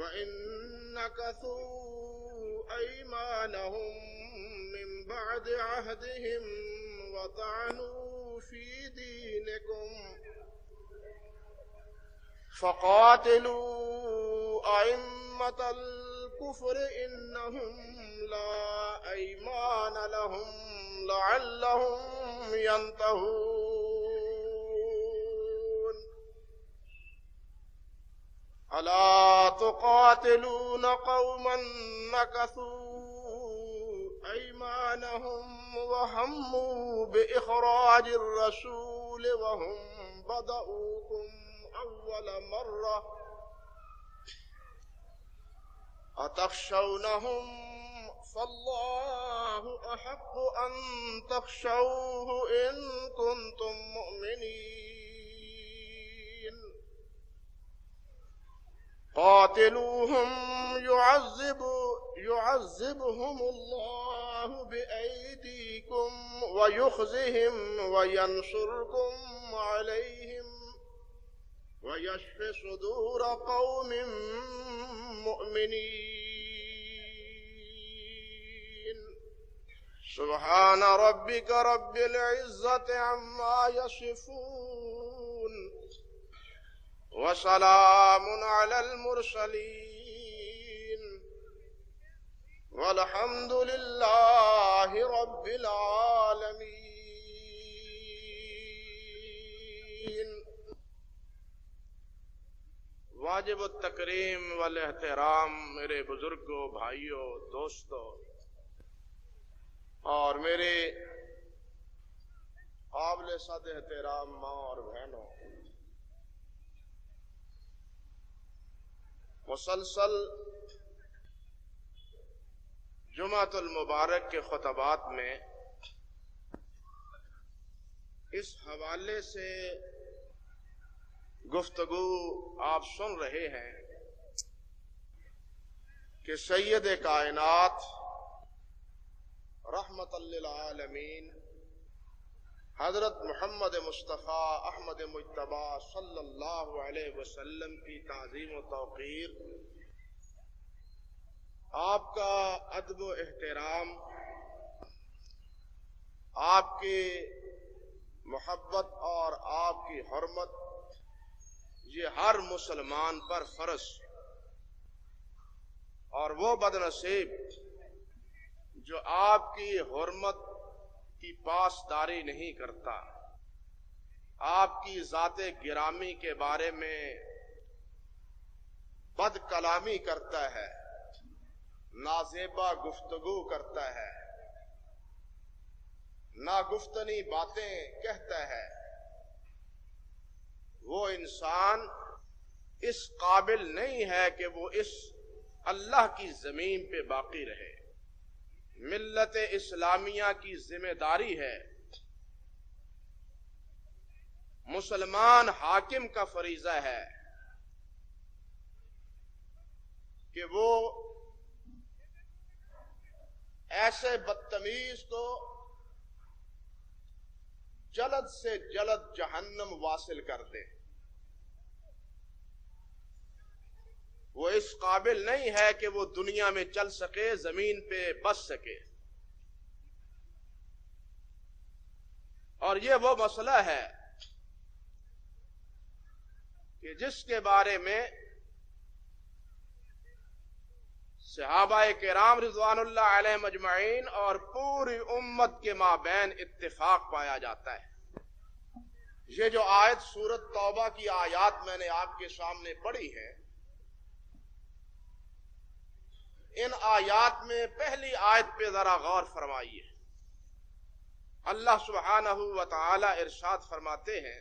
وَإِن نَكَثُوا أَيْمَانَهُم مِّن بَعْدِ عَهْدِهِمْ وَطَعَنُوا فِي دِينِكُمْ فَقَاتِلُوا أَئِمَّةَ الْكُفْرِ إِنَّهُمْ لَا أَيْمَانَ لَهُمْ لَعَلَّهُمْ يَنْتَهُونَ أَلَا تُقَاتِلُونَ قَوْمًا نَكَثُوا أَيْمَانَهُمْ وَهَمُّوا بِإِخْرَاجِ الرَّسُولِ وَهُمْ بَدَؤُوكُمْ أَوَّلَ مَرَّةٍ أَتَخْشَوْنَهُمْ فَاللَّهُ أَحَقُّ أَن تَخْشَوْهُ إِن كُنتُم مُّؤْمِنِينَ قَاتِلُوهُمْ يُعَذِّبْهُمُ اللَّهُ بِأَيْدِيكُمْ وَيُخْزِهِمْ وَيَنصُرْكُمْ عَلَيْهِمْ وَيَشْفِ صُدُورَ قَوْمٍ مُّؤْمِنِينَ سبحان ربك رب العزة عما يصفون وسلام على المرسلين والحمد لله رب العالمين. واجب التکریم والاحترام میرے بزرگوں، بھائیوں، دوستوں اور میرے قابل صد احترام ماں اور بہنوں، مسلسل جمعۃ المبارک کے خطبات میں اس حوالے سے گفتگو آپ سن رہے ہیں کہ سید کائنات رحمت للعالمین حضرت محمد مصطفیٰ احمد مجتبی صلی اللہ علیہ وسلم کی تعظیم و توقیر، آپ کا ادب و احترام، آپ کی محبت اور آپ کی حرمت، یہ ہر مسلمان پر فرض، اور وہ بدنصیب جو آپ کی حرمت کی پاسداری نہیں کرتا، آپ کی ذات گرامی کے بارے میں بد کلامی کرتا ہے، نازیبا گفتگو کرتا ہے، ناگفتنی باتیں کہتا ہے، وہ انسان اس قابل نہیں ہے کہ وہ اس اللہ کی زمین پہ باقی رہے۔ ملت اسلامیہ کی ذمہ داری ہے، مسلمان حاکم کا فریضہ ہے کہ وہ ایسے بدتمیز کو جلد سے جلد جہنم واصل کر دے۔ وہ اس قابل نہیں ہے کہ وہ دنیا میں چل سکے، زمین پہ بس سکے۔ اور یہ وہ مسئلہ ہے کہ جس کے بارے میں صحابہ کرام رضوان اللہ علیہ مجمعین اور پوری امت کے مابین اتفاق پایا جاتا ہے۔ یہ جو آیت سورۃ توبہ کی آیات میں نے آپ کے سامنے پڑھی ہے، ان آیات میں پہلی آیت پہ ذرا غور فرمائیے۔ اللہ سبحانہ و تعالی ارشاد فرماتے ہیں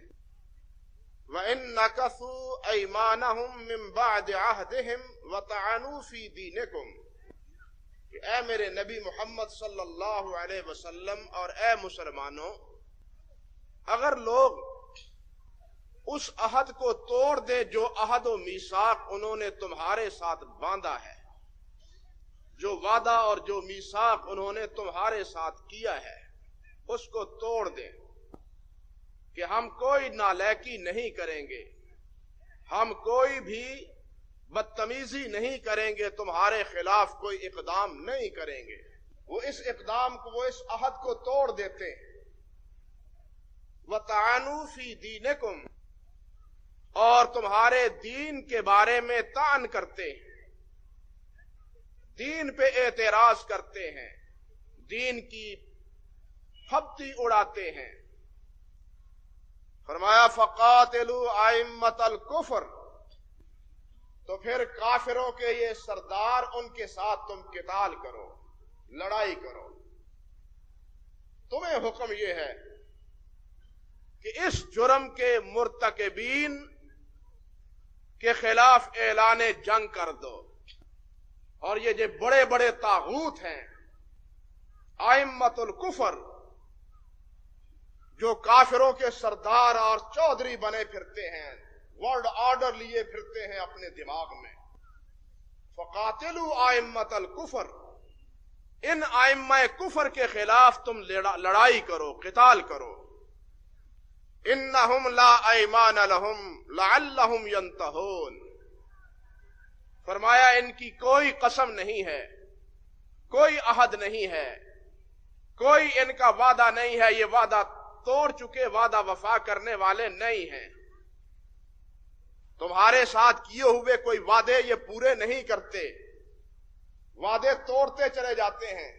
وَإِن نَكَثُوا أَيْمَانَهُمْ مِن بَعْدِ عَهْدِهِمْ وَطَعَنُوا فِي دِينِكُمْ، کہ اے میرے نبی محمد صلی اللہ علیہ وسلم اور اے مسلمانوں، اگر لوگ اس عہد کو توڑ دیں جو عہد و میثاق انہوں نے تمہارے ساتھ باندھا ہے، جو وعدہ اور جو میثاق انہوں نے تمہارے ساتھ کیا ہے، اس کو توڑ دیں کہ ہم کوئی نالائکی نہیں کریں گے، ہم کوئی بھی بدتمیزی نہیں کریں گے، تمہارے خلاف کوئی اقدام نہیں کریں گے، وہ اس اقدام کو، وہ اس عہد کو توڑ دیتے ہیں۔ وَطَعَنُوا فِي دِينِكُمْ، اور تمہارے دین کے بارے میں طعن کرتے ہیں، دین پہ اعتراض کرتے ہیں، دین کی پھبتی اڑاتے ہیں۔ فرمایا فَقَاتِلُوا أَئِمَّةَ الْكُفْرِ، تو پھر کافروں کے یہ سردار، ان کے ساتھ تم قتال کرو، لڑائی کرو۔ تمہیں حکم یہ ہے کہ اس جرم کے مرتکبین کے خلاف اعلان جنگ کر دو، اور یہ جو بڑے بڑے طاغوت ہیں، ائمۃ الکفر، جو کافروں کے سردار اور چودھری بنے پھرتے ہیں، ورلڈ آرڈر لیے پھرتے ہیں اپنے دماغ میں، فقاتلوا ائمۃ الکفر، ان ائمہ کفر کے خلاف تم لڑائی کرو، قتال کرو۔ انہم لا ایمان لہم لعلہم ینتہون، فرمایا ان کی کوئی قسم نہیں ہے، کوئی عہد نہیں ہے، کوئی ان کا وعدہ نہیں ہے، یہ وعدہ توڑ چکے، وعدہ وفا کرنے والے نہیں ہیں، تمہارے ساتھ کیے ہوئے کوئی وعدے یہ پورے نہیں کرتے، وعدے توڑتے چلے جاتے ہیں،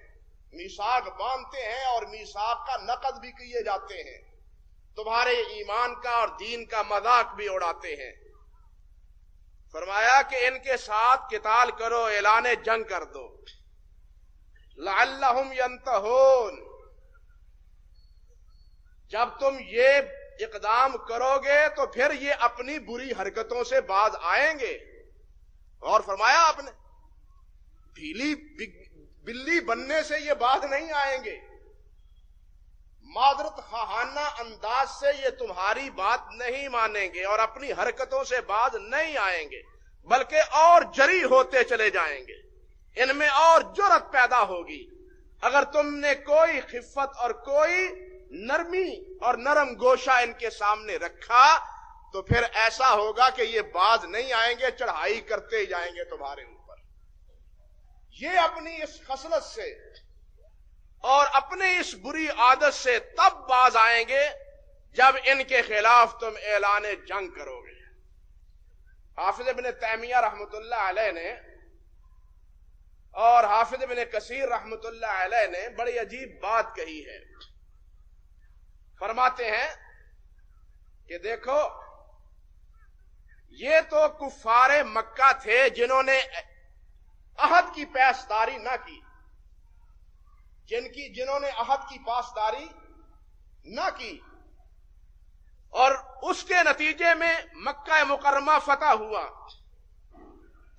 میثاق باندھتے ہیں اور میثاق کا نقض بھی کیے جاتے ہیں، تمہارے ایمان کا اور دین کا مذاق بھی اڑاتے ہیں۔ فرمایا کہ ان کے ساتھ قتال کرو، اعلان جنگ کر دو، لعلہم ینتہون، جب تم یہ اقدام کرو گے تو پھر یہ اپنی بری حرکتوں سے باز آئیں گے۔ اور فرمایا آپ نے بلی بننے سے یہ باز نہیں آئیں گے، معذرت خواہانہ انداز سے یہ تمہاری بات نہیں مانیں گے اور اپنی حرکتوں سے باز نہیں آئیں گے، بلکہ اور جری ہوتے چلے جائیں گے، ان میں اور جرأت پیدا ہوگی۔ اگر تم نے کوئی خفت اور کوئی نرمی اور نرم گوشہ ان کے سامنے رکھا تو پھر ایسا ہوگا کہ یہ باز نہیں آئیں گے، چڑھائی کرتے ہی جائیں گے تمہارے اوپر۔ یہ اپنی اس خصلت سے اور اپنے اس بری عادت سے تب باز آئیں گے جب ان کے خلاف تم اعلان جنگ کرو گے۔ حافظ ابن تیمیہ رحمۃ اللہ علیہ نے اور حافظ ابن کثیر رحمۃ اللہ علیہ نے بڑی عجیب بات کہی ہے۔ فرماتے ہیں کہ دیکھو، یہ تو کفار مکہ تھے جنہوں نے عہد کی پاسداری نہ کی، جنہوں نے عہد کی پاسداری نہ کی، اور اس کے نتیجے میں مکہ مکرمہ فتح ہوا۔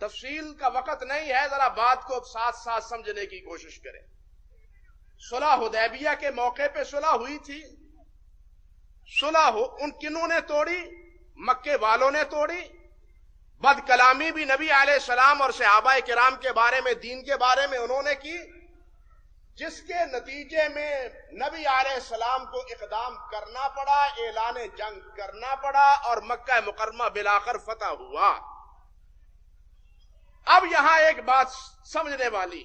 تفصیل کا وقت نہیں ہے، ذرا بات کو ساتھ ساتھ سمجھنے کی کوشش کریں۔ صلح حدیبیہ کے موقع پہ صلح ہوئی تھی، صلح ان کنوں نے توڑی؟ مکے والوں نے توڑی۔ بد کلامی بھی نبی علیہ السلام اور صحابہ کرام کے بارے میں، دین کے بارے میں انہوں نے کی، جس کے نتیجے میں نبی علیہ السلام کو اقدام کرنا پڑا، اعلان جنگ کرنا پڑا، اور مکہ مکرمہ بالآخر فتح ہوا۔ اب یہاں ایک بات سمجھنے والی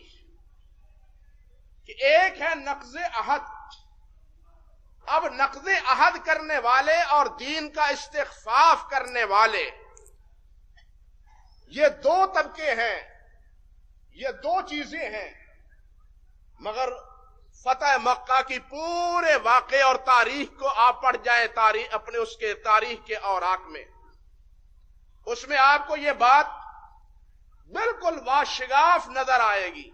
کہ ایک ہے نقض عہد، اب نقض عہد کرنے والے اور دین کا استخفاف کرنے والے، یہ دو طبقے ہیں، یہ دو چیزیں ہیں، مگر فتح مکہ کی پورے واقعے اور تاریخ کو آپ پڑھ جائیں، تاریخ اپنے اس کے تاریخ کے اوراق میں، اس میں آپ کو یہ بات بالکل واشگاف نظر آئے گی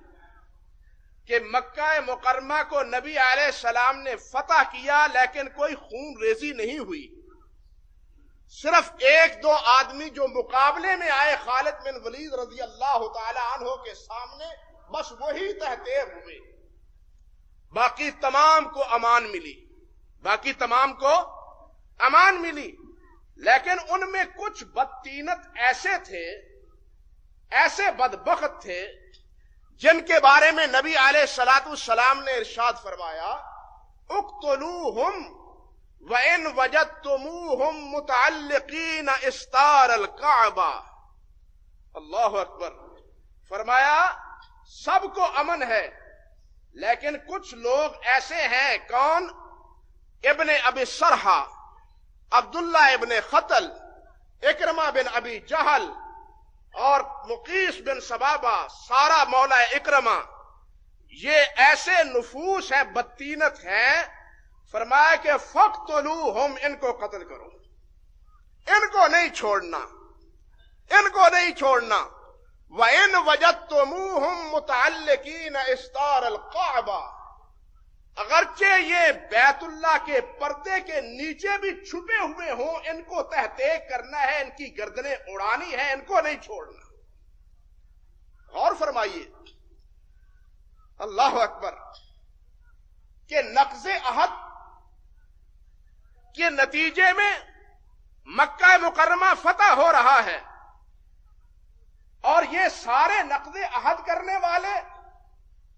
کہ مکہ مکرمہ کو نبی علیہ السلام نے فتح کیا، لیکن کوئی خون ریزی نہیں ہوئی۔ صرف ایک دو آدمی جو مقابلے میں آئے خالد بن ولید رضی اللہ تعالی عنہ کے سامنے، بس وہی تحتیر ہوئے، باقی تمام کو امان ملی، باقی تمام کو امان ملی۔ لیکن ان میں کچھ بدتینت ایسے تھے، ایسے بدبخت تھے، جن کے بارے میں نبی علیہ السلام نے ارشاد فرمایا، اقتلوہم وَإِن وَجَدْتُمُوهُمْ مُتَعَلِّقِينَ إِسْتَارَ الْكَعْبَةِ۔ اللہ اکبر. فرمایا سب کو امن ہے لیکن کچھ لوگ ایسے ہیں. کون؟ ابن ابی سرحا، عبداللہ ابن خطل، اکرمہ بن ابی جہل اور مقیس بن سبابہ، سارا مولا اکرمہ. یہ ایسے نفوس ہیں، بدتینت ہیں. فرمایا کہ فقتلوہم، ان کو قتل کرو، ان کو نہیں چھوڑنا، ان کو نہیں چھوڑنا. وَإِنْ وَجَدْتُمُوهُمْ مُتَعَلِّقِينَ إِسْتَارَ الْقَعْبَةِ، اگرچہ یہ بیت اللہ کے پردے کے نیچے بھی چھپے ہوئے ہوں، ان کو تحقیق کرنا ہے، ان کی گردنیں اڑانی ہے، ان کو نہیں چھوڑنا. غور فرمائیے، اللہ اکبر، کہ نقض عہد کے نتیجے میں مکہ مکرمہ فتح ہو رہا ہے اور یہ سارے نقض عہد کرنے والے،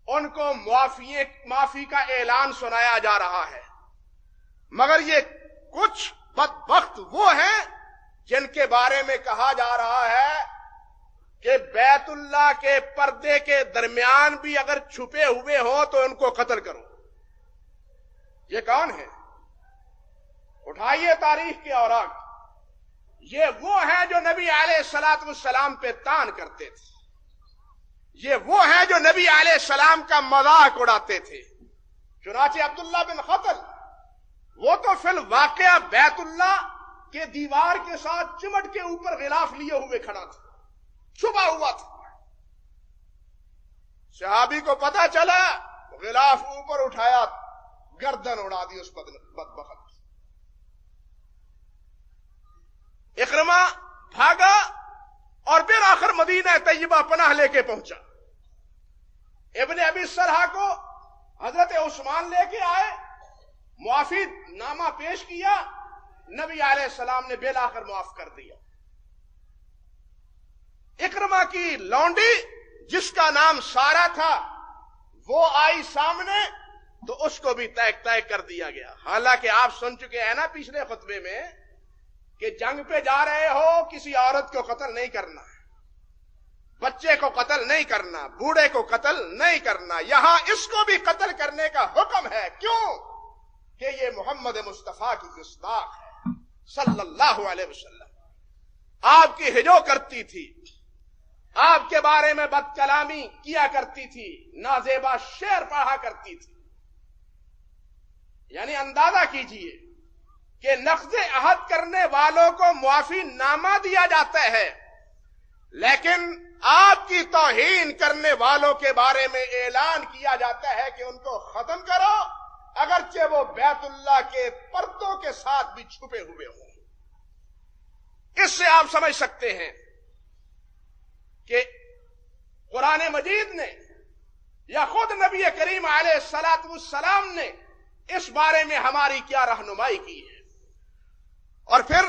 ان کو معافی کا اعلان سنایا جا رہا ہے. مگر یہ کچھ بدبخت وہ ہیں جن کے بارے میں کہا جا رہا ہے کہ بیت اللہ کے پردے کے درمیان بھی اگر چھپے ہوئے ہوں تو ان کو قتل کرو. یہ کون ہے؟ اٹھائیے تاریخ کے اوراق. یہ وہ ہیں جو نبی علیہ الصلوۃ والسلام پہ طعن کرتے تھے. یہ وہ ہیں جو نبی علیہ السلام کا مذاق اڑاتے تھے. چنانچہ عبداللہ بن خطل، وہ تو فی الواقعہ بیت اللہ کے دیوار کے ساتھ چمٹ کے اوپر غلاف لیے ہوئے کھڑا تھا، چھپا ہوا تھا. صحابی کو پتا چلا، غلاف اوپر اٹھایا، گردن اڑا دی اس بدبخت. اکرمہ بھاگا اور بالآخر مدینہ طیبہ پناہ لے کے پہنچا. ابن ابی سرحا کو حضرت عثمان لے کے آئے، معافی نامہ پیش کیا، نبی علیہ السلام نے بالآخر معاف کر دیا. اکرمہ کی لونڈی جس کا نام سارا تھا وہ آئی سامنے تو اس کو بھی طے کر دیا گیا. حالانکہ آپ سن چکے ہیں نا پچھلے خطبے میں کہ جنگ پہ جا رہے ہو، کسی عورت کو قتل نہیں کرنا، بچے کو قتل نہیں کرنا، بوڑھے کو قتل نہیں کرنا. یہاں اس کو بھی قتل کرنے کا حکم ہے. کیوں؟ کہ یہ محمد مصطفیٰ کی گستاخ ہے صلی اللہ علیہ وسلم. آپ کی ہجو کرتی تھی، آپ کے بارے میں بد کلامی کیا کرتی تھی، نازیبا شعر پڑھا کرتی تھی. یعنی اندازہ کیجئے کہ نقض عہد کرنے والوں کو معافی نامہ دیا جاتا ہے، لیکن آپ کی توہین کرنے والوں کے بارے میں اعلان کیا جاتا ہے کہ ان کو ختم کرو، اگرچہ وہ بیت اللہ کے پردوں کے ساتھ بھی چھپے ہوئے ہوں. اس سے آپ سمجھ سکتے ہیں کہ قرآن مجید نے یا خود نبی کریم علیہ الصلوۃ والسلام نے اس بارے میں ہماری کیا رہنمائی کی ہے. اور پھر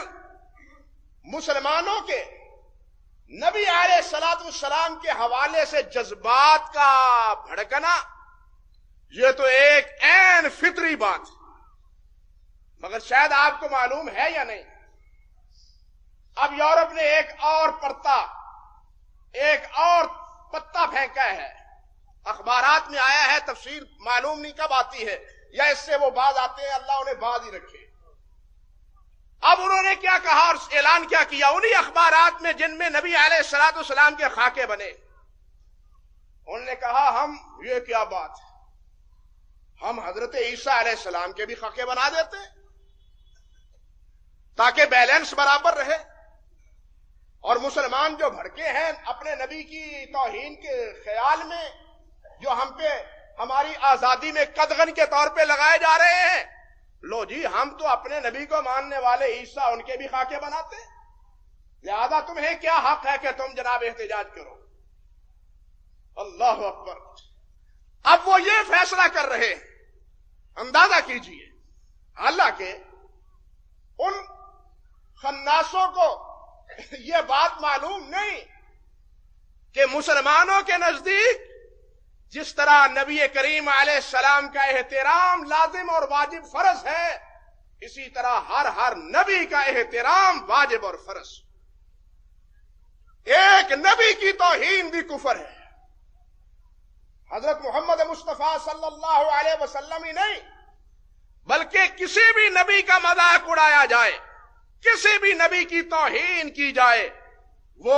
مسلمانوں کے نبی علیہ الصلوۃ والسلام کے حوالے سے جذبات کا بھڑکنا، یہ تو ایک عین فطری بات ہے. مگر شاید آپ کو معلوم ہے یا نہیں، اب یورپ نے ایک اور پتا پھینکا ہے. اخبارات میں آیا ہے، تفسیر معلوم نہیں کب آتی ہے، یا اس سے وہ باز آتے ہیں، اللہ انہیں باز ہی رکھے. اب انہوں نے کیا کہا اور اعلان کیا کیا؟ انہی اخبارات میں جن میں نبی علیہ الصلوۃ والسلام کے خاکے بنے، انہوں نے کہا ہم یہ کیا بات ہے، ہم حضرت عیسیٰ علیہ السلام کے بھی خاکے بنا دیتے تاکہ بیلنس برابر رہے. اور مسلمان جو بھڑکے ہیں اپنے نبی کی توہین کے خیال میں، جو ہم پہ ہماری آزادی میں قدغن کے طور پہ لگائے جا رہے ہیں، لو جی ہم تو اپنے نبی کو ماننے والے عیسیٰ ان کے بھی خاکے بناتے، لہذا تمہیں کیا حق ہے کہ تم جناب احتجاج کرو. اللہ اکبر. اب وہ یہ فیصلہ کر رہے ہیں، اندازہ کیجئے. حالانکہ ان خناسوں کو یہ بات معلوم نہیں کہ مسلمانوں کے نزدیک جس طرح نبی کریم علیہ السلام کا احترام لازم اور واجب فرض ہے، اسی طرح ہر نبی کا احترام واجب اور فرض. ایک نبی کی توہین بھی کفر ہے. حضرت محمد مصطفیٰ صلی اللہ علیہ وسلم ہی نہیں بلکہ کسی بھی نبی کا مذاق اڑایا جائے، کسی بھی نبی کی توہین کی جائے، وہ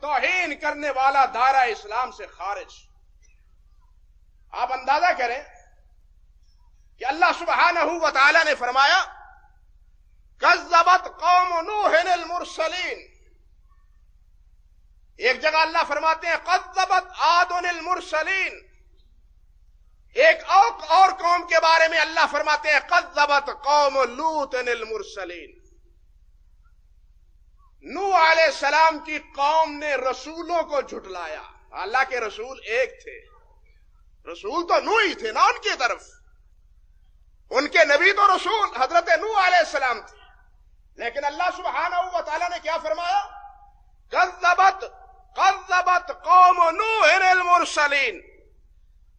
توہین کرنے والا دائرہ اسلام سے خارج. آپ اندازہ کریں کہ اللہ سبحانہ و تعالی نے فرمایا کذبت قوم نوح المرسلین. ایک جگہ اللہ فرماتے ہیں کذبت عاد المرسلین. ایک اور قوم کے بارے میں اللہ فرماتے ہیں کذبت قوم لوط المرسلین. نوح علیہ السلام کی قوم نے رسولوں کو جھٹلایا. اللہ کے رسول ایک تھے، رسول تو نوح ہی تھے نا ان کی طرف، ان کے نبی تو رسول حضرت نوح علیہ السلام تھے. لیکن اللہ سبحانہ و تعالیٰ نے کیا فرمایا؟ کذبت قوم نوح المرسلین،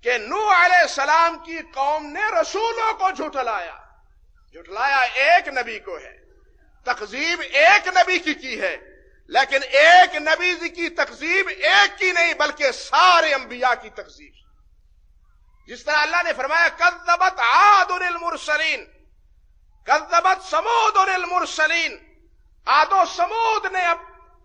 کہ نوح علیہ السلام کی قوم نے رسولوں کو جھٹلایا. جھٹلایا ایک نبی کو ہے، تکذیب ایک نبی کی ہے، لیکن ایک نبی کی تکذیب ایک کی نہیں بلکہ سارے انبیاء کی تکذیب. جس طرح اللہ نے فرمایا کذبت عاد المرسلین، کذبت ثمود المرسلین. عاد و ثمود نے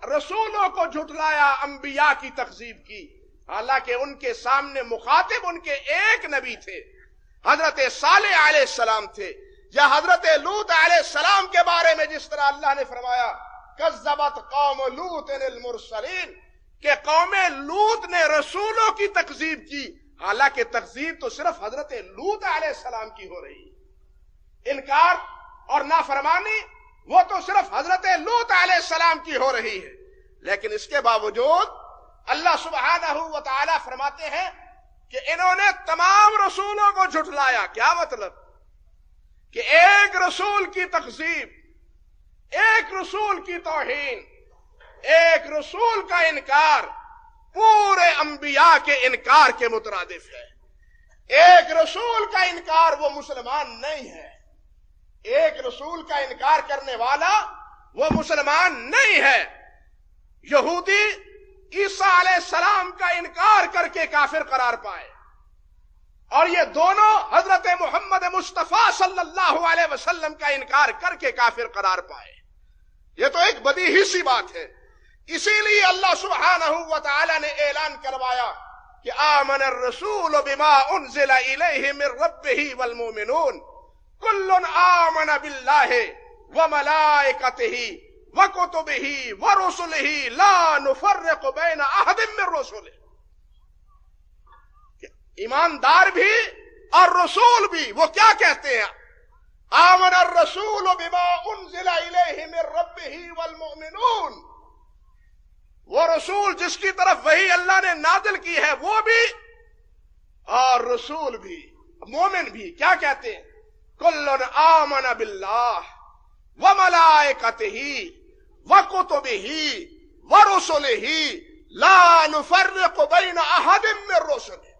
رسولوں کو جھٹلایا، انبیاء کی تکذیب کی، حالانکہ ان کے سامنے مخاطب ان کے ایک نبی تھے، حضرت صالح علیہ السلام تھے. یا حضرت لوط علیہ السلام کے بارے میں جس طرح اللہ نے فرمایا کذبت قوم لوط المرسلین، کہ قوم لوط نے رسولوں کی تکذیب کی، حالانکہ تکذیب تو صرف حضرت لوط علیہ السلام کی ہو رہی ہے. انکار اور نافرمانی وہ تو صرف حضرت لوط علیہ السلام کی ہو رہی ہے. لیکن اس کے باوجود اللہ سبحانہ و تعالی فرماتے ہیں کہ انہوں نے تمام رسولوں کو جھٹلایا. کیا مطلب؟ کہ ایک رسول کی تکذیب، ایک رسول کی توہین، ایک رسول کا انکار پورے انبیاء کے انکار کے مترادف ہے. ایک رسول کا انکار وہ مسلمان نہیں ہے، ایک رسول کا انکار کرنے والا وہ مسلمان نہیں ہے. یہودی عیسیٰ علیہ السلام کا انکار کر کے کافر قرار پائے، اور یہ دونوں حضرت محمد مصطفیٰ صلی اللہ علیہ وسلم کا انکار کر کے کافر قرار پائے. یہ تو ایک بدیہی سی بات ہے. اسی لیے اللہ سبحانہ و تعالی نے اعلان کروایا کہ آمن الرسول بما انزل الیہ من ربہ والمؤمنون کل آمن باللہ وملائکتہ وکتبہ ورسلہ لا نفرق بین احد من رسلہ. ایماندار بھی اور رسول بھی وہ کیا کہتے ہیں؟ آمن الرسول بما انزل الیہ من ربہ والمؤمنون. وہ رسول جس کی طرف وحی اللہ نے نازل کی ہے وہ بھی، اور رسول بھی، مومن بھی کیا کہتے ہیں؟ کل آمن باللہ وملائکتہ وکتبہ ورسلہ لا نفرق بین احد من رسلہ.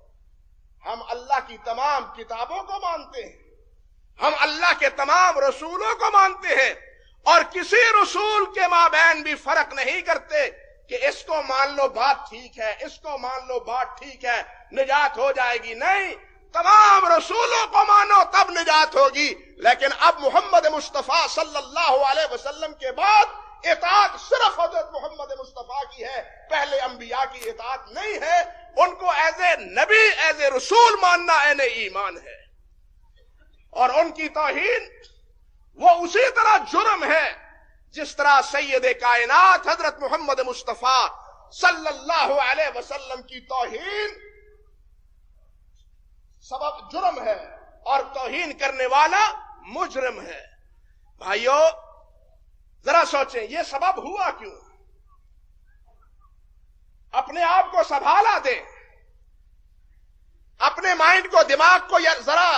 ہم اللہ کی تمام کتابوں کو مانتے ہیں، ہم اللہ کے تمام رسولوں کو مانتے ہیں، اور کسی رسول کے مابین بھی فرق نہیں کرتے کہ اس کو مان لو بات ٹھیک ہے، اس کو مان لو بات ٹھیک ہے، نجات ہو جائے گی. نہیں، تمام رسولوں کو مانو تب نجات ہوگی. لیکن اب محمد مصطفیٰ صلی اللہ علیہ وسلم کے بعد اطاعت صرف حضرت محمد مصطفیٰ کی ہے، پہلے انبیاء کی اطاعت نہیں ہے. ان کو ایز اے نبی، ایز اے رسول ماننا عین ایمان ہے، اور ان کی توہین وہ اسی طرح جرم ہے جس طرح سید کائنات حضرت محمد مصطفیٰ صلی اللہ علیہ وسلم کی توہین سبب جرم ہے، اور توہین کرنے والا مجرم ہے. بھائیو ذرا سوچیں یہ سبب ہوا کیوں؟ اپنے آپ کو سنبھالا دیں، اپنے مائنڈ کو، دماغ کو ذرا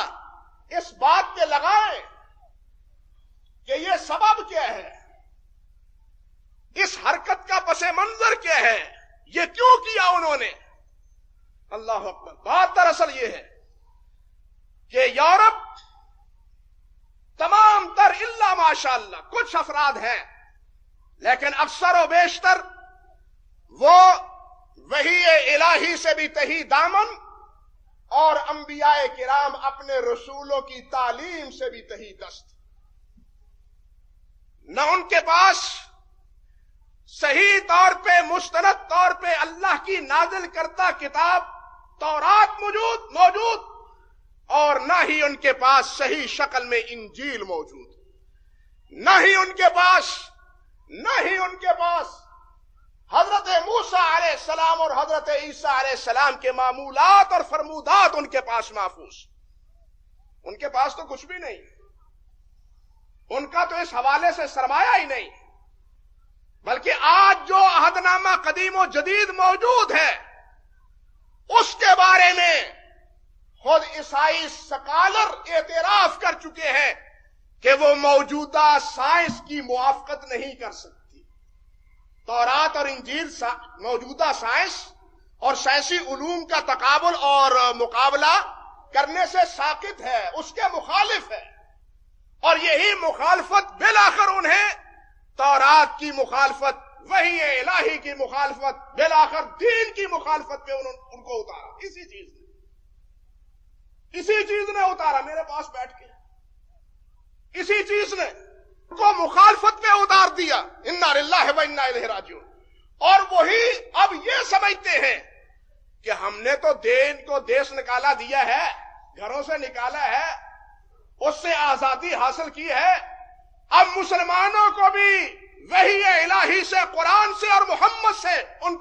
اس بات پہ لگائیں کہ یہ سبب کیا ہے، اس حرکت کا پس منظر کیا ہے، یہ کیوں کیا انہوں نے. اللہ اکبر. بات دراصل یہ ہے کہ یورپ تمام تر الا ماشاءاللہ کچھ افراد ہیں، لیکن اکثر و بیشتر وہ وحی الہی سے بھی تہی دامن اور انبیاء کرام اپنے رسولوں کی تعلیم سے بھی تہی دست. نہ ان کے پاس صحیح طور پہ مستند طور پہ اللہ کی نازل کردہ کتاب تورات موجود اور نہ ہی ان کے پاس صحیح شکل میں انجیل موجود. نہ ہی ان کے پاس حضرت موسیٰ علیہ السلام اور حضرت عیسیٰ علیہ السلام کے معمولات اور فرمودات ان کے پاس محفوظ. ان کے پاس تو کچھ بھی نہیں. ان کا تو اس حوالے سے سرمایہ ہی نہیں. بلکہ آج جو عہد نامہ قدیم و جدید موجود ہے اس کے بارے میں خود عیسائی سکالر اعتراف کر چکے ہیں کہ وہ موجودہ سائنس کی موافقت نہیں کر سکتی. تورات اور انجیل موجودہ سائنس اور سائنسی علوم کا تقابل اور مقابلہ کرنے سے ساقط ہے، اس کے مخالف ہے. اور یہی مخالفت بالآخر انہیں تورات کی مخالفت، وحی الہی کی مخالفت، بالآخر دین کی مخالفت پہ ان کو اتارا. اسی چیز نے اتارا. میرے پاس بیٹھ کے اسی چیز نے ان کو مخالفت پہ اتار دیا. انا للہ و انا الیہ راجعون. اور وہی اب یہ سمجھتے ہیں کہ ہم نے تو دین کو دیش نکالا دیا ہے، گھروں سے نکالا ہے، اس سے آزادی حاصل کی ہے، اب مسلمانوں کو بھی وحی الہی سے، قرآن سے اور محمد سے ان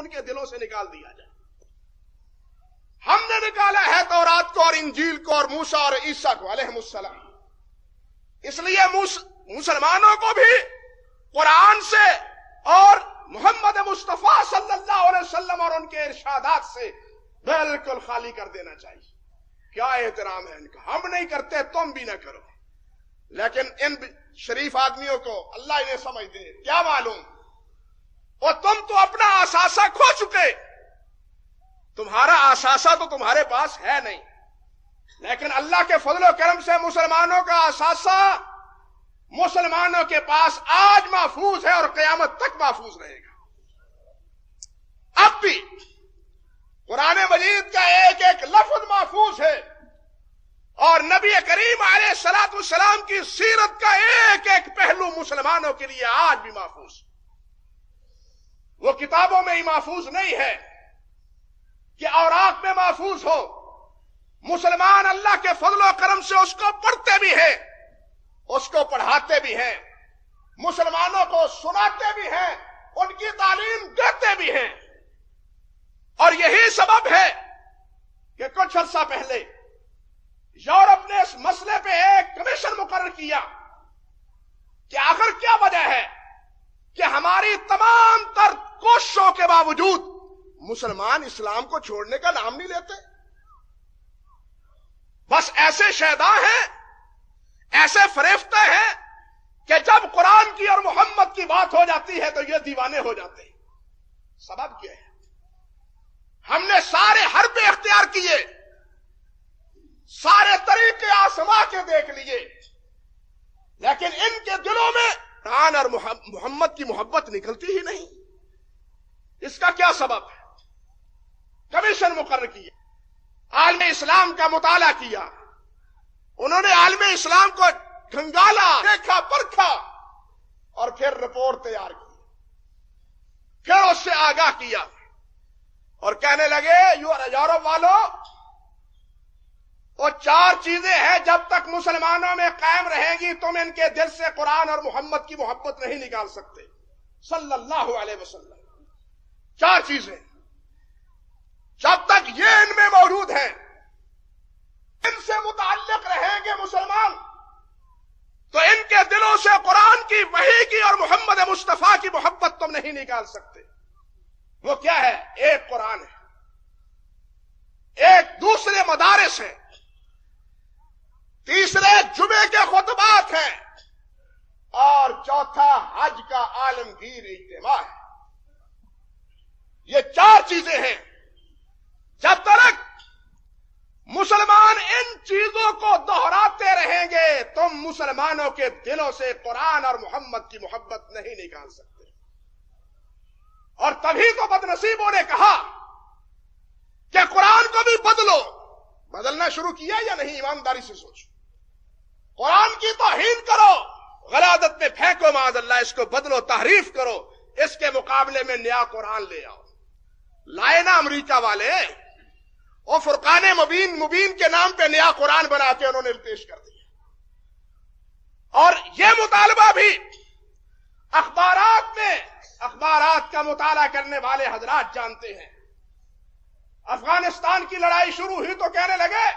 کے دلوں سے نکال دیا جائے. ہم نے نکالا ہے تورات کو اور انجیل کو اور موسیٰ اور عیسیٰ کو علیہم السلام. اس لیے مسلمانوں کو بھی قرآن سے اور محمد مصطفیٰ صلی اللہ علیہ وسلم اور ان کے ارشادات سے بالکل خالی کر دینا چاہیے. کیا احترام ہے ان کا. ہم نہیں کرتے، تم بھی نہ کرو. لیکن ان شریف آدمیوں کو اللہ انہیں سمجھ دے، کیا معلوم. اور تم تو اپنا اثاثہ کھو چکے. تمہارا اثاثہ تو تمہارے پاس ہے نہیں، لیکن اللہ کے فضل و کرم سے مسلمانوں کا اثاثہ مسلمانوں کے پاس آج محفوظ ہے اور قیامت تک محفوظ رہے گا. اب بھی قرآن مجید کا ایک ایک لفظ محفوظ ہے اور نبی کریم علیہ الصلوۃ والسلام کی سیرت کا ایک ایک پہلو مسلمانوں کے لیے آج بھی محفوظ. وہ کتابوں میں ہی محفوظ نہیں ہے کہ اوراق میں محفوظ ہو. مسلمان اللہ کے فضل و کرم سے اس کو پڑھتے بھی ہیں، اس کو پڑھاتے بھی ہیں، مسلمانوں کو سناتے بھی ہیں، ان کی تعلیم دیتے بھی ہیں. اور یہی سبب ہے کہ کچھ عرصہ پہلے یورپ نے اس مسئلے پہ ایک کمیشن مقرر کیا کہ آخر کیا وجہ ہے کہ ہماری تمام تر کوششوں کے باوجود مسلمان اسلام کو چھوڑنے کا نام نہیں لیتے. بس ایسے شیداں ہیں، ایسے فریفتہ ہیں کہ جب قرآن کی اور محمد کی بات ہو جاتی ہے تو یہ دیوانے ہو جاتے ہیں. سبب کیا ہے؟ ہم نے سارے حربے اختیار کیے، سارے طریقے آزما کے دیکھ لیے، لیکن ان کے دلوں میں قرآن اور محمد کی محبت نکلتی ہی نہیں. اس کا کیا سبب ہے؟ کمیشن مقرر کیا، عالم اسلام کا مطالعہ کیا، انہوں نے عالم اسلام کو کھنگالا، دیکھا، پرکھا اور پھر رپورٹ تیار کی، پھر اس سے آگاہ کیا اور کہنے لگے یورپ والوں، وہ 4 چیزیں ہیں جب تک مسلمانوں میں قائم رہیں گی تم ان کے دل سے قرآن اور محمد کی محبت نہیں نکال سکتے صلی اللہ علیہ وسلم. 4 چیزیں جب تک یہ ان میں موجود ہیں، ان سے متعلق رہیں گے مسلمان، تو ان کے دلوں سے قرآن کی، وحی کی اور محمد مصطفیٰ کی محبت تم نہیں نکال سکتے. وہ کیا ہے؟ ایک قرآن ہے، ایک دوسرے مدارس ہیں، تیسرے جمعے کے خطبات ہیں، اور چوتھا حج کا عالمگیر اجتماع ہے. یہ 4 چیزیں ہیں. جب تک مسلمان ان چیزوں کو دہراتے رہیں گے تم مسلمانوں کے دلوں سے قرآن اور محمد کی محبت نہیں نکال سکتے. اور تبھی تو بدنصیبوں نے کہا کہ قرآن کو بھی بدلو. بدلنا شروع کیا یا نہیں؟ ایمانداری سے سوچو. قرآن کی توہین کرو, غلاظت میں پھینکو معاذ اللہ, اس کو بدلو, تحریف کرو, اس کے مقابلے میں نیا قرآن لے آؤ. لائے نا امریکہ والے, وہ فرقان مبین کے نام پہ نیا قرآن بنا کے انہوں نے پیش کر دیا. اور یہ مطالبہ بھی اخبارات کا مطالعہ کرنے والے حضرات جانتے ہیں. افغانستان کی لڑائی شروع ہوئی تو کہنے لگے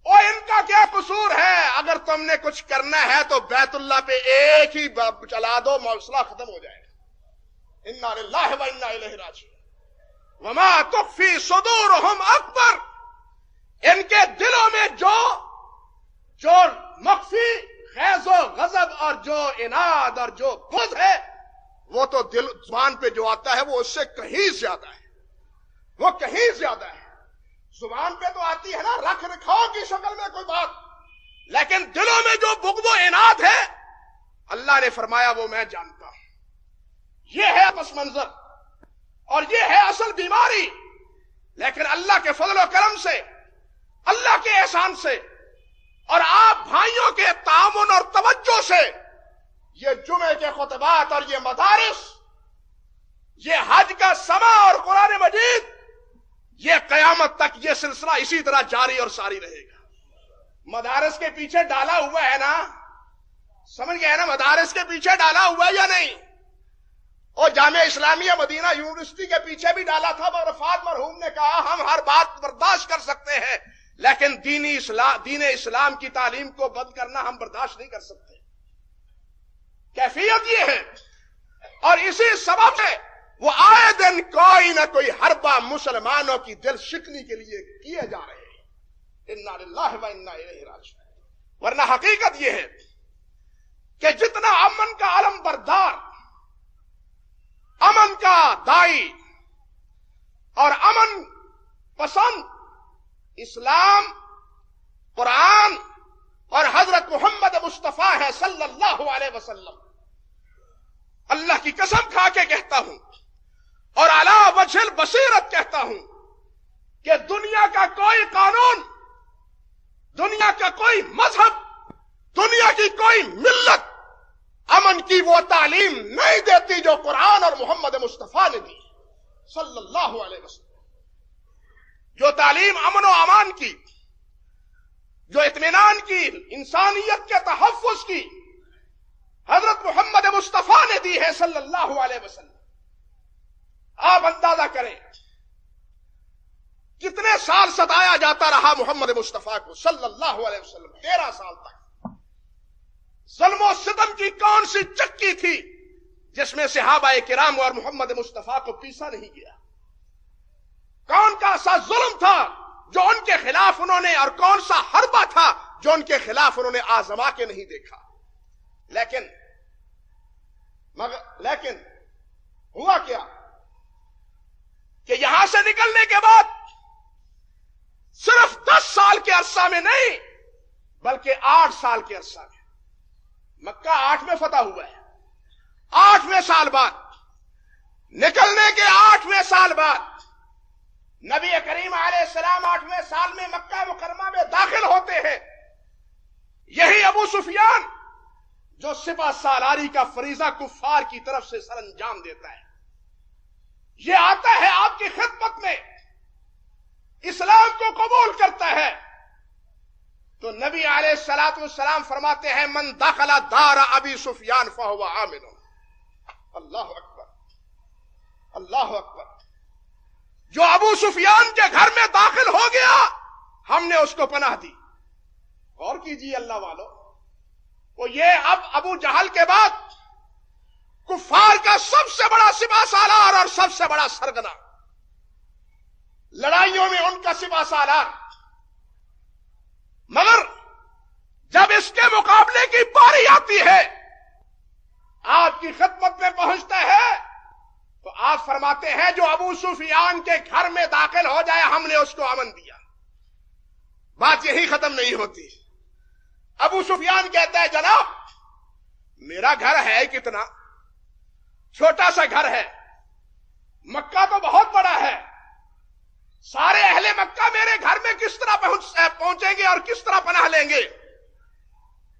او ان کا کیا قصور ہے, اگر تم نے کچھ کرنا ہے تو بیت اللہ پہ ایک ہی چلا دو, مسئلہ ختم ہو جائے گا. انا للہ و انا الیہ راجعون. وما تخفی صدورہم اکبر. ان کے دلوں میں جو مخفی غیظ و غضب اور جو عناد اور جو بغض ہے, وہ تو دل زبان پہ جو آتا ہے وہ اس سے کہیں زیادہ ہے, وہ کہیں زیادہ ہے. زبان پہ تو آتی ہے نا رکھ رکھاؤ کی شکل میں کوئی بات, لیکن دلوں میں جو بغض و عناد ہے اللہ نے فرمایا وہ میں جانتا ہوں. یہ ہے پس منظر اور یہ ہے اصل بیماری. لیکن اللہ کے فضل و کرم سے, اللہ کے احسان سے اور آپ بھائیوں کے تعاون اور توجہ سے یہ جمعے کے خطبات اور یہ مدارس, یہ حج کا سما اور قرآن مجید, یہ قیامت تک یہ سلسلہ اسی طرح جاری اور ساری رہے گا. مدارس کے پیچھے ڈالا ہوا ہے نا, سمجھ گئے نا, مدارس کے پیچھے ڈالا ہوا ہے یا نہیں؟ اور جامعہ اسلامیہ مدینہ یونیورسٹی کے پیچھے بھی ڈالا تھا. عرفات مرحوم نے کہا ہم ہر بات برداشت کر سکتے ہیں, لیکن دین اسلام کی تعلیم کو بند کرنا ہم برداشت نہیں کر سکتے. کیفیت یہ ہے, اور اسی سبب سے وہ آئے دن کوئی نہ کوئی حربہ مسلمانوں کی دل شکنی کے لیے کیے جا رہے ہیں. انا للہ و انا الیہ راجعون. ورنہ حقیقت یہ ہے کہ جتنا امن کا علم بردار, امن کا دائی اور امن پسند اسلام, قرآن اور حضرت محمد مصطفیٰ ہے صلی اللہ علیہ وسلم, اللہ کی قسم کھا کے کہتا ہوں اور علی وجہ البصیرت کہتا ہوں کہ دنیا کا کوئی قانون, دنیا کا کوئی مذہب, دنیا کی کوئی ملت امن کی وہ تعلیم نہیں دیتی جو قرآن اور محمد مصطفیٰ نے دی صلی اللہ علیہ وسلم. جو تعلیم امن و امان کی, جو اطمینان کی, انسانیت کے تحفظ کی حضرت محمد مصطفیٰ نے دی ہے صلی اللہ علیہ وسلم. آپ اندازہ کریں کتنے سال ستایا جاتا رہا محمد مصطفیٰ کو صلی اللہ علیہ وسلم. 13 سال تک ظلم و ستم کی کون سی چکی تھی جس میں صحابہ کرام اور محمد مصطفیٰ کو پیسا نہیں گیا؟ کون کا سا ظلم تھا جو ان کے خلاف انہوں نے, اور کون سا حربہ تھا جو ان کے خلاف انہوں نے آزما کے نہیں دیکھا؟ لیکن ہوا کیا کہ یہاں سے نکلنے کے بعد صرف 10 سال کے عرصہ میں نہیں بلکہ 8 سال کے عرصہ میں, مکہ 8 میں فتح ہوا ہے, 8ویں سال بعد, نکلنے کے 8ویں سال بعد نبی کریم علیہ السلام 8ویں سال میں مکہ مکرمہ میں داخل ہوتے ہیں. یہی ابو سفیان جو سپہ سالاری کا فریضہ کفار کی طرف سے سر انجام دیتا ہے, یہ آتا ہے آپ کی خدمت میں, اسلام کو قبول کرتا ہے, تو نبی علیہ السلام فرماتے ہیں من دخل دار ابی سفیان فہو آمن. اللہ اکبر, اللہ اکبر. جو ابو سفیان کے گھر میں داخل ہو گیا ہم نے اس کو پناہ دی. غور کیجیے اللہ والو, وہ یہ اب ابو جہل کے بعد کفار کا سب سے بڑا سپہ سالار اور سب سے بڑا سرگنا, لڑائیوں میں ان کا سپہ سالار, مگر جب اس کے مقابلے کی باری آتی ہے, آپ کی خدمت میں پہنچتا ہے, تو آپ فرماتے ہیں جو ابو سفیان کے گھر میں داخل ہو جائے ہم نے اس کو امن دیا. بات یہی ختم نہیں ہوتی. ابو سفیان کہتا ہے جناب میرا گھر ہے کتنا چھوٹا سا گھر ہے, مکہ تو بہت بڑا ہے، سارے اہل مکہ میرے گھر میں کس طرح پہنچیں گے اور کس طرح پناہ لیں گے؟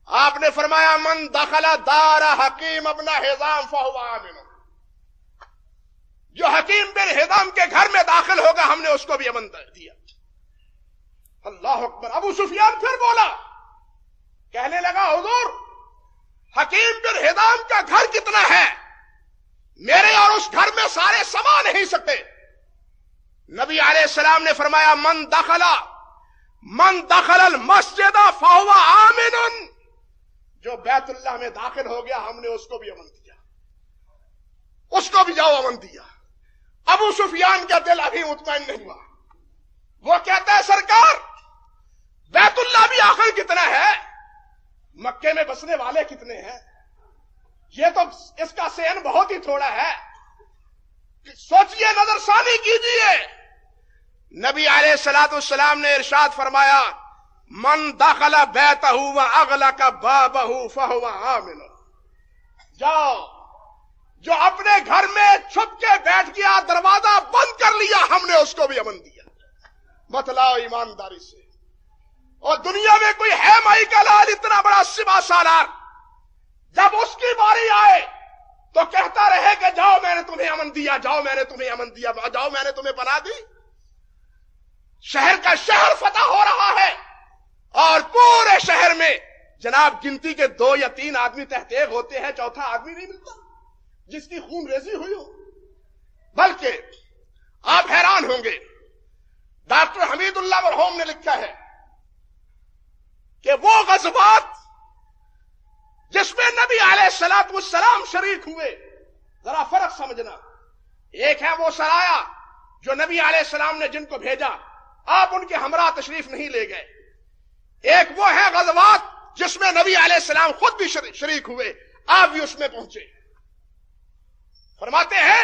آپ نے فرمایا من دخل دار حکیم ابن حزام فہو آمن، جو حکیم بن حزام کے گھر میں داخل ہوگا ہم نے اس کو بھی امن دیا۔ اللہ اکبر۔ ابو سفیان پھر بولا، کہنے لگا حضور حکیم بن حزام کا گھر کتنا ہے؟ میرے اور اس گھر میں سارے سما نہیں سکتے۔ نبی علیہ السلام نے فرمایا من دخل المسجد فہو آمن، جو بیت اللہ میں داخل ہو گیا ہم نے اس کو بھی امن دیا، اس کو بھی جاؤ امن دیا۔ ابو سفیان کا دل ابھی مطمئن نہیں ہوا، وہ کہتا ہے سرکار بیت اللہ بھی آخر کتنا ہے، مکے میں بسنے والے کتنے ہیں، یہ تو اس کا سین بہت ہی تھوڑا ہے، سوچئے، نظر ثانی کیجئے۔ نبی علیہ السلام نے ارشاد فرمایا من دخل بیتہ واغلق بابہ فہو آمن، جاؤ جو اپنے گھر میں چھپ کے بیٹھ گیا، دروازہ بند کر لیا، ہم نے اس کو بھی امن دیا۔ بتلاؤ ایمانداری سے، اور دنیا میں کوئی ہے مائی کا لال اتنا بڑا سبا سالار، جب اس کی باری آئے تو کہتا رہے کہ جاؤ میں نے تمہیں امن دیا، جاؤ میں نے تمہیں امن دیا، جاؤ میں نے تمہیں پناہ دی۔ شہر کا شہر فتح ہو رہا ہے اور پورے شہر میں جناب گنتی کے 2 یا 3 آدمی تحتیغ ہوتے ہیں، چوتھا آدمی نہیں ملتا جس کی خون ریزی ہوئی ہو۔ بلکہ آپ حیران ہوں گے، ڈاکٹر حمید اللہ مرحوم نے لکھا ہے کہ وہ غزوات جس میں نبی علیہ السلام شریک ہوئے، ذرا فرق سمجھنا، ایک ہے وہ سرایا جو نبی علیہ السلام نے جن کو بھیجا، آپ ان کے ہمراہ تشریف نہیں لے گئے، ایک وہ ہے غزوات جس میں نبی علیہ السلام خود بھی شریک ہوئے، آپ بھی اس میں پہنچے۔ فرماتے ہیں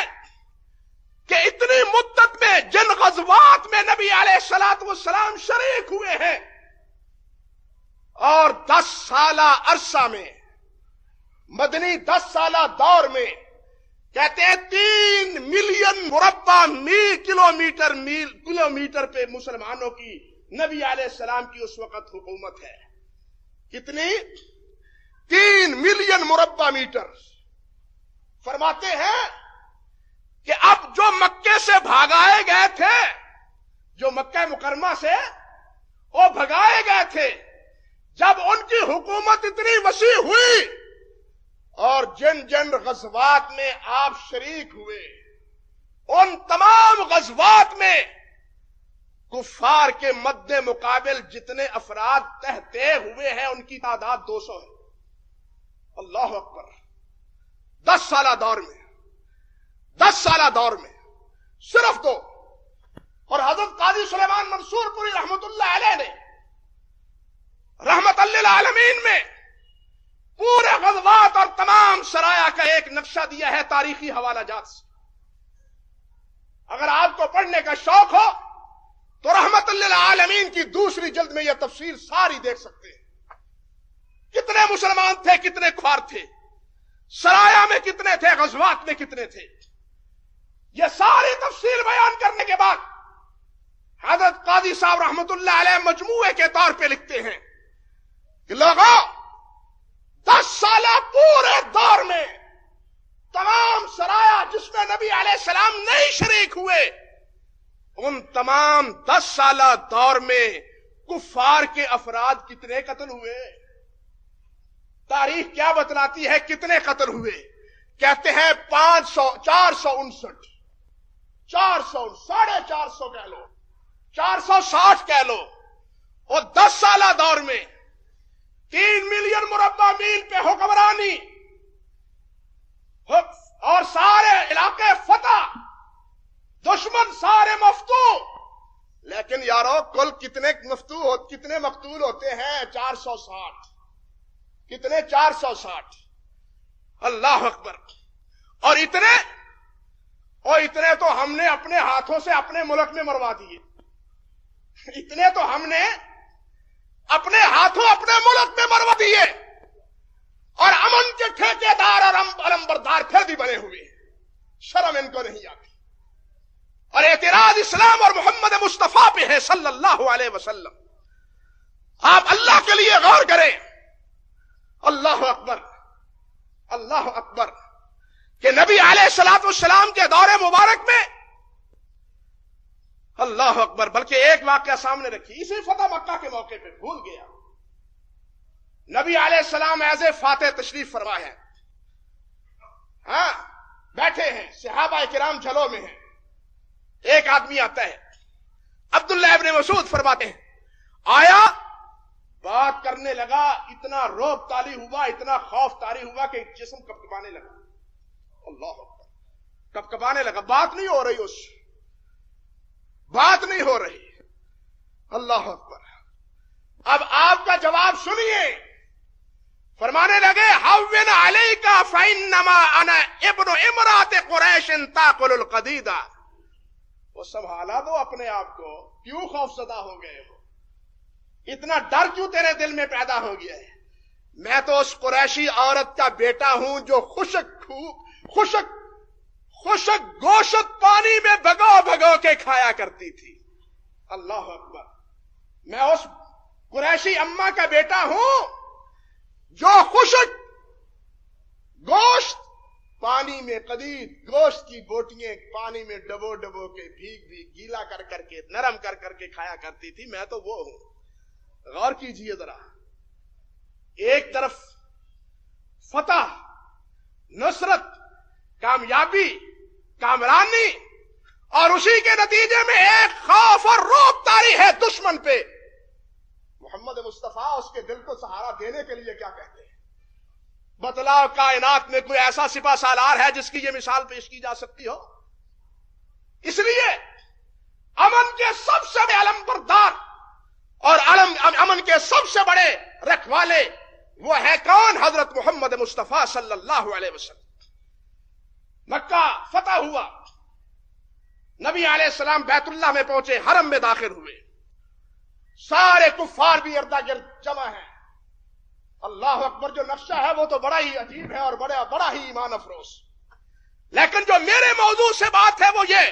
کہ اتنی مدت میں جن غزوات میں نبی علیہ السلام شریک ہوئے ہیں، اور 10 سالہ عرصہ میں، مدنی 10 سالہ دور میں، کہتے ہیں 3 ملین مربع کلومیٹر پہ مسلمانوں کی نبی علیہ السلام کی اس وقت حکومت ہے۔ کتنی؟ 3 ملین مربع میٹر۔ فرماتے ہیں کہ اب جو مکے سے بھگائے گئے تھے، جو مکہ مکرمہ سے وہ بھگائے گئے تھے، جب ان کی حکومت اتنی وسیع ہوئی اور جن غزوات میں آپ شریک ہوئے، ان تمام غزوات میں کفار کے مد مقابل جتنے افراد تحتے ہوئے ہیں ان کی تعداد 200 ہے۔ اللہ اکبر۔ 10 سالہ دور میں صرف 2۔ اور حضرت قاضی سلیمان منصور پوری رحمت اللہ علیہ نے رحمت للعالمین میں پورے غزوات اور تمام سرایا کا ایک نقشہ دیا ہے تاریخی حوالہ جات سے۔ اگر آپ کو پڑھنے کا شوق ہو تو رحمت للعالمین کی 2 جلد میں یہ تفسیر ساری دیکھ سکتے ہیں۔ کتنے مسلمان تھے، کتنے کفار تھے، سرایا میں کتنے تھے، غزوات میں کتنے تھے، یہ ساری تفصیل بیان کرنے کے بعد حضرت قاضی صاحب رحمت اللہ علیہ مجموعے کے طور پہ لکھتے ہیں کہ لوگوں 10 سالہ پورے دور میں تمام سرایا جس میں نبی علیہ السلام نہیں شریک ہوئے، ان تمام 10 سالہ دور میں کفار کے افراد کتنے قتل ہوئے؟ تاریخ کیا بتلاتی ہے کتنے قتل ہوئے؟ کہتے ہیں 459 450 کہہ لو، 460 کہہ لو، اور 10 سالہ دور میں 3 ملین مربع میل پہ حکمرانی اور سارے علاقے فتح، دشمن سارے مفتو۔ لیکن یارو کل کتنے مقتول ہوتے ہیں؟ 460۔ کتنے؟ 460۔ اللہ اکبر۔ اور اتنے تو ہم نے اپنے ہاتھوں سے اپنے ملک میں مروا دیے، اتنے تو ہم نے اپنے ہاتھوں اپنے ملک میں مروا دیے، اور امن کے ٹھیکیدار اور علمبردار پھر بھی بنے ہوئے ہیں۔ شرم ان کو نہیں آتی۔ اسلام اور محمد مصطفیٰ پہ ہے صلی اللہ علیہ وسلم. آپ اللہ کے لیے غور کریں. اللہ اکبر اللہ اکبر کہ نبی علیہ الصلوۃ والسلام کے دور مبارک میں اللہ اکبر بلکہ ایک واقعہ سامنے رکھی اسی فتح مکہ کے موقع پہ بھول گیا. نبی علیہ السلام ایز اے فاتح تشریف فرما ہے. ہاں بیٹھے ہیں صحابہ کرام جھلوں میں ہیں. ایک آدمی آتا ہے عبداللہ ابن مسعود فرماتے ہیں آیا بات کرنے لگا اتنا روب تالی ہوا اتنا خوف طاری ہوا کہ جسم کپکپانے لگا. اللہ اکبر کپکپانے لگا. بات نہیں ہو رہی بات نہیں ہو رہی. اللہ اکبر. اب آپ کا جواب سنیے. فرمانے لگے حوّن علیکا فإنما انا ابن امرات قریش تاکل القدیدہ. وہ سنبھالا دو اپنے آپ کو. کیوں خوف زدہ ہو گئے ہو؟ اتنا ڈر کیوں تیرے دل میں پیدا ہو گیا ہے؟ میں تو اس قریشی عورت کا بیٹا ہوں جو خشک گوشت پانی میں بھگو بھگو کے کھایا کرتی تھی. اللہ اکبر. میں اس قریشی اماں کا بیٹا ہوں جو خشک گوشت پانی میں قدید گوشت کی بوٹیاں پانی میں ڈبو ڈبو کے بھیگ گیلا کر کر کے نرم کر کر کے کھایا کرتی تھی. میں تو وہ ہوں. غور کیجئے ذرا. ایک طرف فتح نصرت کامیابی کامرانی اور اسی کے نتیجے میں ایک خوف اور رعب طاری ہے دشمن پہ. محمد مصطفیٰ اس کے دل کو سہارا دینے کے لیے کیا کہتے ہیں؟ بتلاؤ کائنات میں کوئی ایسا سپہ سالار ہے جس کی یہ مثال پیش کی جا سکتی ہو؟ اس لیے امن کے سب سے بڑے علم بردار اور امن کے سب سے بڑے رکھوالے وہ ہے کون؟ حضرت محمد مصطفیٰ صلی اللہ علیہ وسلم. مکہ فتح ہوا. نبی علیہ السلام بیت اللہ میں پہنچے حرم میں داخل ہوئے. سارے کفار بھی اردا گرد جمع ہیں. اللہ اکبر. جو نقشہ ہے وہ تو بڑا ہی عجیب ہے اور بڑا ہی ایمان افروز. لیکن جو میرے موضوع سے بات ہے وہ یہ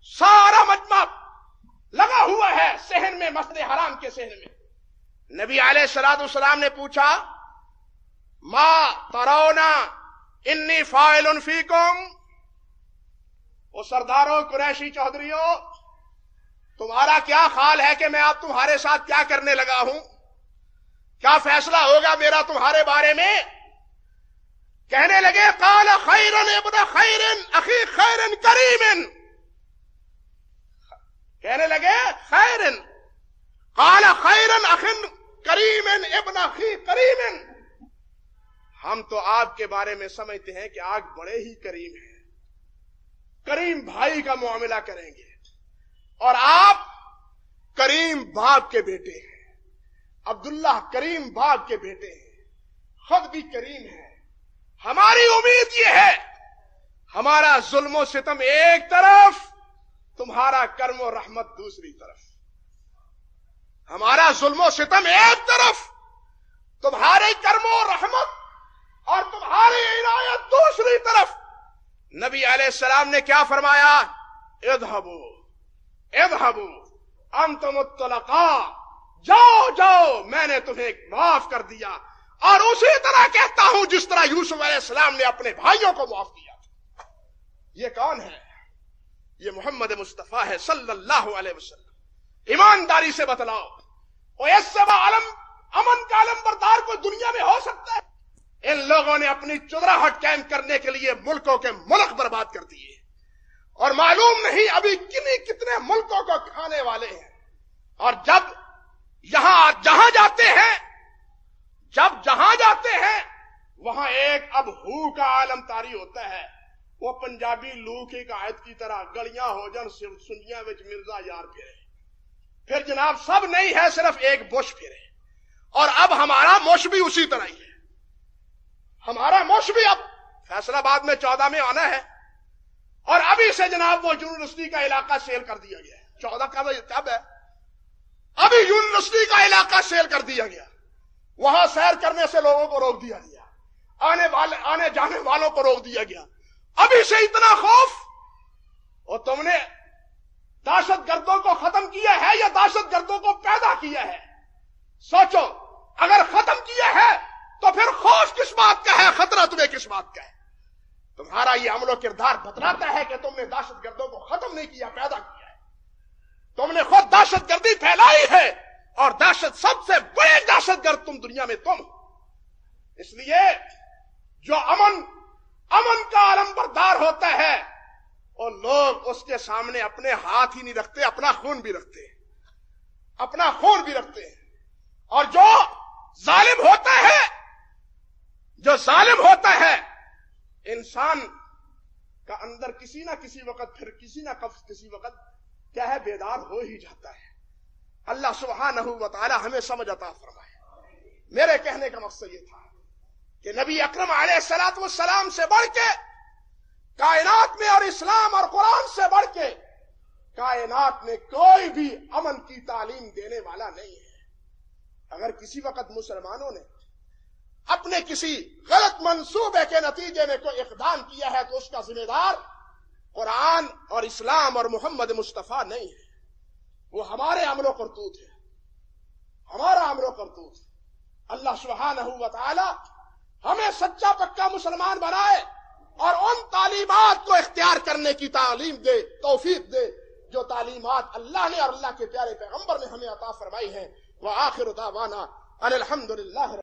سارا مجمع لگا ہوا ہے صحن میں مسجد حرام کے صحن میں. نبی علیہ الصلوۃ والسلام نے پوچھا ما ترون انی فاعل فیکم. وہ سرداروں قریشی چودھریوں تمہارا کیا خیال ہے کہ میں اب تمہارے ساتھ کیا کرنے لگا ہوں؟ کیا فیصلہ ہوگا میرا تمہارے بارے میں؟ کہنے لگے قال خیر ابن خیر اخی خیر کریم. کہنے لگے خیر قال خیر اخ کریم ابن اخی کریم. ہم تو آپ کے بارے میں سمجھتے ہیں کہ آپ بڑے ہی کریم ہیں. کریم بھائی کا معاملہ کریں گے اور آپ کریم باپ کے بیٹے ہیں. عبداللہ کریم باپ کے بیٹے ہیں. خود بھی کریم ہے. ہماری امید یہ ہے ہمارا ظلم و ستم ایک طرف تمہارا کرم و رحمت دوسری طرف. ہمارا ظلم و ستم ایک طرف تمہارے کرم و رحمت اور تمہاری عنایت دوسری طرف. نبی علیہ السلام نے کیا فرمایا؟ اذهبوا انتم الطلقاء. جاؤ میں نے تمہیں معاف کر دیا. اور اسی طرح کہتا ہوں جس طرح یوسف علیہ السلام نے اپنے بھائیوں کو معاف کیا تھا. یہ کون ہے؟ یہ محمد مصطفیٰ ہے صلی اللہ علیہ وسلم. ایمانداری سے بتلاؤ اور اس سے امن کا علم بردار کوئی دنیا میں ہو سکتا ہے؟ ان لوگوں نے اپنی چودراہٹ قائم کرنے کے لیے ملکوں کے ملک برباد کر دیے اور معلوم نہیں ابھی کتنے ملکوں کو کھانے والے ہیں. اور جہاں جاتے ہیں وہاں ایک اب ہو کا عالم طاری ہوتا ہے. وہ پنجابی لو کی قائد کی طرح گلیاں ہو جن سنیاں وچ مرزا یار پھرے. پھر جناب سب نہیں ہے صرف ایک بش پھرے. اور اب ہمارا موش بھی اسی طرح ہی ہے. ہمارا موش بھی اب فیصل آباد میں 14 میں آنا ہے اور ابھی سے جناب وہ یونیورسٹی کا علاقہ سیل کر دیا گیا ہے. 14 کا کب ہے؟ ابھی یونیورسٹی کا علاقہ سیل کر دیا گیا. وہاں سیر کرنے سے لوگوں کو روک دیا گیا. آنے جانے والوں کو روک دیا گیا. ابھی سے اتنا خوف. اور تم نے کیا ہے. سوچو اگر ختم کیا ہے تو پھر خوف کس بات کا ہے, خطرہ تمہیں کس بات کا ہے؟ تمہارا یہ عمل و کردار بتلاتا ہے کہ تم نے دہشت گردوں کو ختم نہیں کیا, پیدا کیا ہے. تم نے خود دہشت گردی پھیلائی ہے, اور دہشت سب سے بڑے دہشت گرد تم دنیا میں تم. اس لیے جو امن کا علمبردار ہوتا ہے, اور لوگ اس کے سامنے اپنے ہاتھ ہی نہیں رکھتے, اپنا خون بھی رکھتے ہیں, اپنا خون بھی رکھتے ہیں. اور جو ظالم ہوتا ہے انسان کا اندر کسی نہ کسی وقت پھر کسی نہ کسی وقت کیا ہے, بیدار ہو ہی جاتا ہے. اللہ سبحانہ و تعالی ہمیں سمجھ عطا فرمائے. میرے کہنے کا مقصد یہ تھا کہ نبی اکرم علیہ الصلوۃ والسلام سے بڑھ کے کائنات میں, اور اسلام اور قرآن سے بڑھ کے کائنات میں کوئی بھی امن کی تعلیم دینے والا نہیں ہے. اگر کسی وقت مسلمانوں نے اپنے کسی غلط منصوبے کے نتیجے میں کوئی اقدام کیا ہے تو اس کا ذمہ دار قرآن اور اسلام اور محمد مصطفیٰ نہیں ہے, وہ ہمارے عمل و کرتوت ہے, ہمارا عمل و کرتوت. اللہ سبحانہ و تعالی ہمیں سچا پکا مسلمان بنائے اور ان تعلیمات کو اختیار کرنے کی تعلیم دے, توفیق دے جو تعلیمات اللہ نے اور اللہ کے پیارے پیغمبر نے ہمیں عطا فرمائی ہیں. وآخر دعوانا ان الحمد للہ.